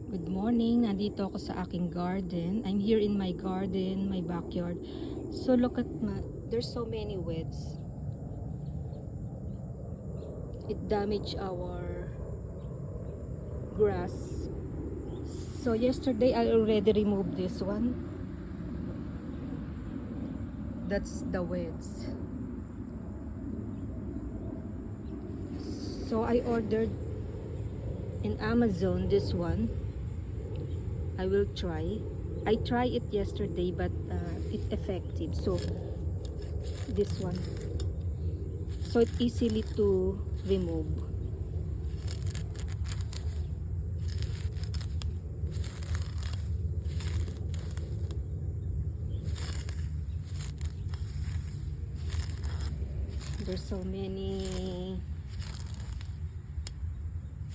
Good morning. Nandito ako sa aking garden. I'm here in my garden, my backyard. So look at there's so many weeds. It damaged our grass. So yesterday I already removed this one. That's the weeds. So I ordered in Amazon this one. I will try. I tried it yesterday, but it's effective. So this one. So it's easily to remove. There's so many